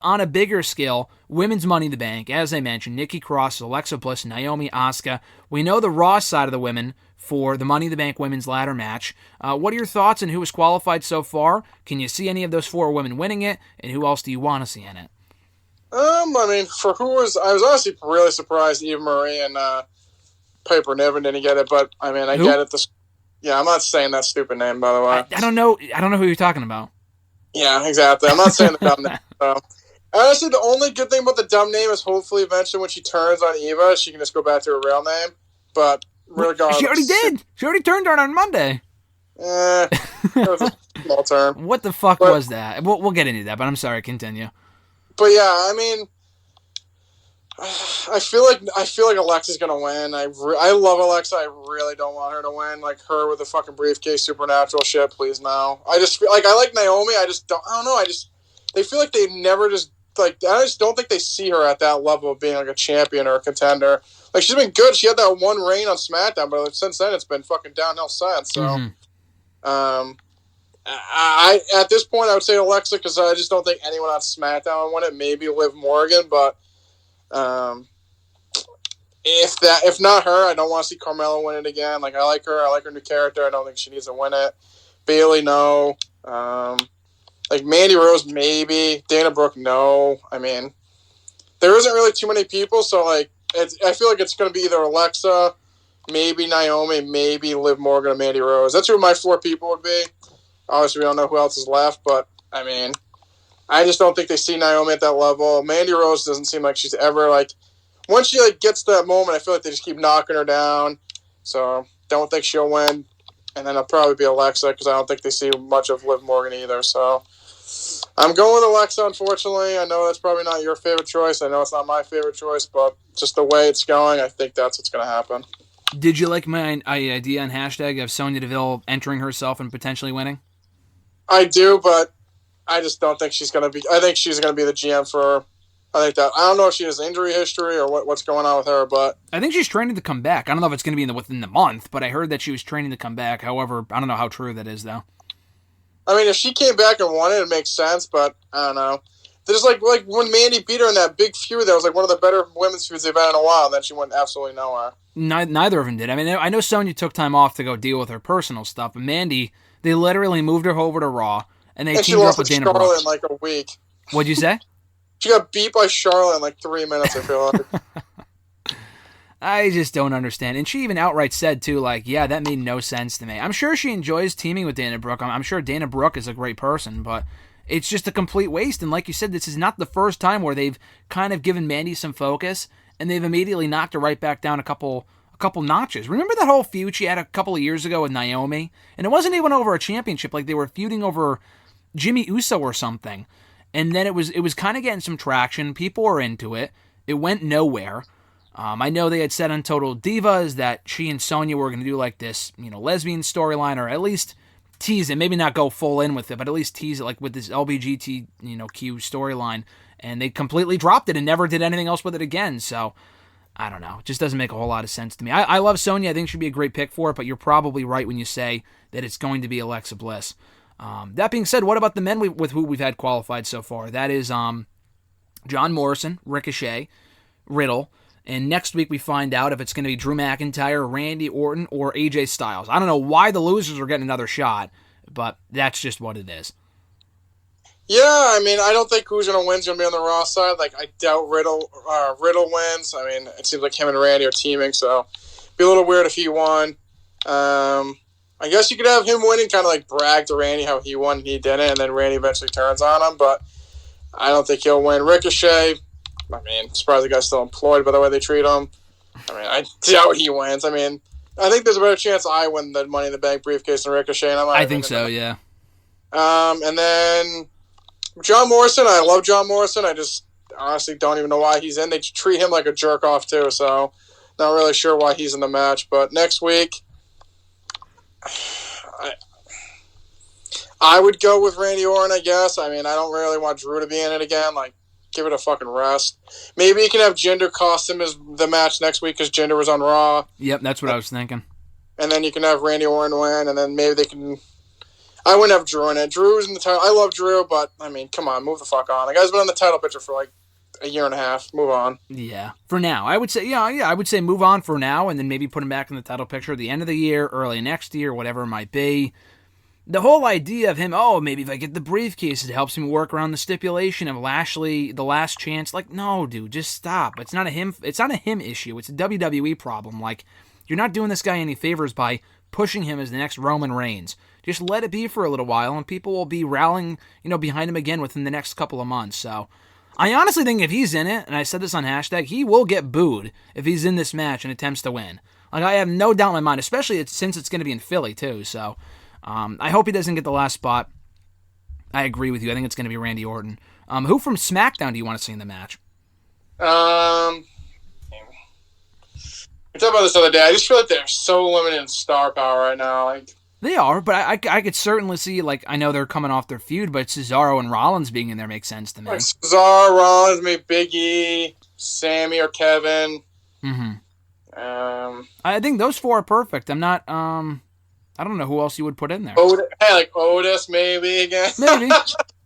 On a bigger scale, women's Money in the Bank, as I mentioned, Nikki Cross, Alexa Bliss, Naomi, Asuka. We know the Raw side of the women for the Money in the Bank women's ladder match. What are your thoughts on who has qualified so far? Can you see any of those 4 women winning it? And who else do you want to see in it? I mean, I was honestly really surprised Eva Marie and Piper Niven didn't get it, but I mean, I Who? get it. I'm not saying that stupid name, by the way. I don't know who you're talking about. Yeah, exactly. I'm not saying the dumb name. So. Honestly, the only good thing about the dumb name is hopefully eventually when she turns on Eva, she can just go back to her real name. But regardless, she already did. She already turned on Monday. That was a small turn. What the fuck was that? We'll get into that, but I'm sorry. Continue. But yeah, I mean, I feel like Alexa's gonna win. I love Alexa. I really don't want her to win. Like her with the fucking briefcase supernatural shit. Please no. I just feel like I like Naomi. I don't know. They feel like they never just like. I just don't think they see her at that level of being like a champion or a contender. Like she's been good. She had that one reign on SmackDown, but since then it's been fucking downhill since. So, I at this point I would say Alexa because I just don't think anyone on SmackDown would win it. Maybe Liv Morgan, but if not her, I don't want to see Carmella win it again. Like I like her. I like her new character. I don't think she needs to win it. Bayley, no. Like Mandy Rose, maybe. Dana Brooke, no. I mean, there isn't really too many people, so like, I feel like it's going to be either Alexa, maybe Naomi, maybe Liv Morgan, or Mandy Rose. That's who my 4 people would be. Obviously, we don't know who else is left, but I mean, I just don't think they see Naomi at that level. Mandy Rose doesn't seem like she's ever like. Once she like gets to that moment, I feel like they just keep knocking her down. So don't think she'll win. And then it'll probably be Alexa because I don't think they see much of Liv Morgan either. So I'm going with Alexa, unfortunately. I know that's probably not your favorite choice. I know it's not my favorite choice, but just the way it's going, I think that's what's going to happen. Did you like my idea on hashtag of Sonya Deville entering herself and potentially winning? I do, but I just don't think she's going to be. I think she's going to be the GM for. I don't know if she has injury history or what's going on with her, but I think she's training to come back. I don't know if it's going to be within the month, but I heard that she was training to come back. However, I don't know how true that is, though. I mean, if she came back and won it, it makes sense, but I don't know. There's like when Mandy beat her in that big feud, that was like one of the better women's feuds they've had in a while, and then she went absolutely nowhere. Neither of them did. I mean, I know Sonya took time off to go deal with her personal stuff, but Mandy, they literally moved her over to Raw, and they teamed her up with Dana Brooke. Charlotte in like a week. What'd you say? She got beat by Charlotte in like 3 minutes, I feel like. I just don't understand. And she even outright said, too, like, yeah, that made no sense to me. I'm sure she enjoys teaming with Dana Brooke. I'm sure Dana Brooke is a great person, but it's just a complete waste. And like you said, this is not the first time where they've kind of given Mandy some focus, and they've immediately knocked her right back down a couple notches. Remember that whole feud she had a couple of years ago with Naomi? And it wasn't even over a championship. Like, they were feuding over Jimmy Uso or something. And then it was kind of getting some traction. People were into it. It went nowhere. I know they had said on Total Divas that she and Sonya were going to do like this, lesbian storyline, or at least tease it. Maybe not go full in with it, but at least tease it like with this LBGT, Q storyline. And they completely dropped it and never did anything else with it again. So I don't know. It just doesn't make a whole lot of sense to me. I love Sonya. I think she'd be a great pick for it, but you're probably right when you say that it's going to be Alexa Bliss. That being said, what about the men with who we've had qualified so far? That is John Morrison, Ricochet, Riddle, and next week we find out if it's going to be Drew McIntyre, Randy Orton, or AJ Styles. I don't know why the losers are getting another shot, but that's just what it is. Yeah, I mean, I don't think who's going to win is going to be on the Raw side. Like, I doubt Riddle wins. I mean, it seems like him and Randy are teaming, so it'd be a little weird if he won. I guess you could have him winning, kind of like brag to Randy how he won and he didn't, and then Randy eventually turns on him, but I don't think he'll win. Ricochet, I mean, surprised the guy's still employed by the way they treat him. I mean, I doubt he wins. I mean, I think there's a better chance I win the Money in the Bank briefcase than Ricochet. And I think so, yeah. And then John Morrison, I love John Morrison. I just honestly don't even know why he's in. They treat him like a jerk off too, so not really sure why he's in the match. But next week, I would go with Randy Orton, I guess. I mean, I don't really want Drew to be in it again. Like, give it a fucking rest. Maybe you can have Jinder cost him the match next week because Jinder was on Raw. Yep, that's what I was thinking. And then you can have Randy Orton win, and then maybe they can... I wouldn't have Drew in it. Drew's in the title. I love Drew, but I mean, come on, move the fuck on. The guy's been on the title picture for like a year and a half. Move on. Yeah, for now, I would say, yeah, I would say move on for now, and then maybe put him back in the title picture at the end of the year, early next year, whatever it might be. The whole idea of him, oh, maybe if I get the briefcase, it helps me work around the stipulation of Lashley, the last chance. Like, no, dude, just stop. It's not a him. It's not a him issue. It's a WWE problem. Like, you're not doing this guy any favors by pushing him as the next Roman Reigns. Just let it be for a little while, and people will be rallying, behind him again within the next couple of months. So, I honestly think if he's in it, and I said this on hashtag, he will get booed if he's in this match and attempts to win. Like, I have no doubt in my mind, especially since it's going to be in Philly too. So, I hope he doesn't get the last spot. I agree with you. I think it's going to be Randy Orton. Who from SmackDown do you want to see in the match? We talked about this the other day. I just feel like they're so limited in star power right now. Like, they are, but I could certainly see, like, I know they're coming off their feud, but Cesaro and Rollins being in there makes sense to me. Like Cesaro, Rollins, maybe Big E, Sammy, or Kevin. Mm-hmm. I think those four are perfect. I'm not, I don't know who else you would put in there. Like Otis, maybe again. Maybe.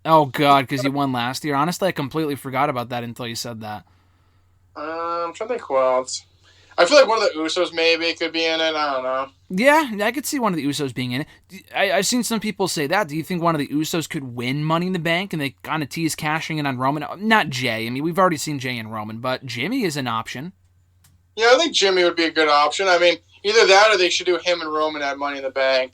Oh, God, because he won last year. Honestly, I completely forgot about that until you said that. I'm trying to think who else. I feel like one of the Usos maybe could be in it. I don't know. Yeah, I could see one of the Usos being in it. I've seen some people say that. Do you think one of the Usos could win Money in the Bank and they kind of tease cashing in on Roman? Not Jay. I mean, we've already seen Jay and Roman, but Jimmy is an option. Yeah, I think Jimmy would be a good option. I mean, either that or they should do him and Roman at Money in the Bank.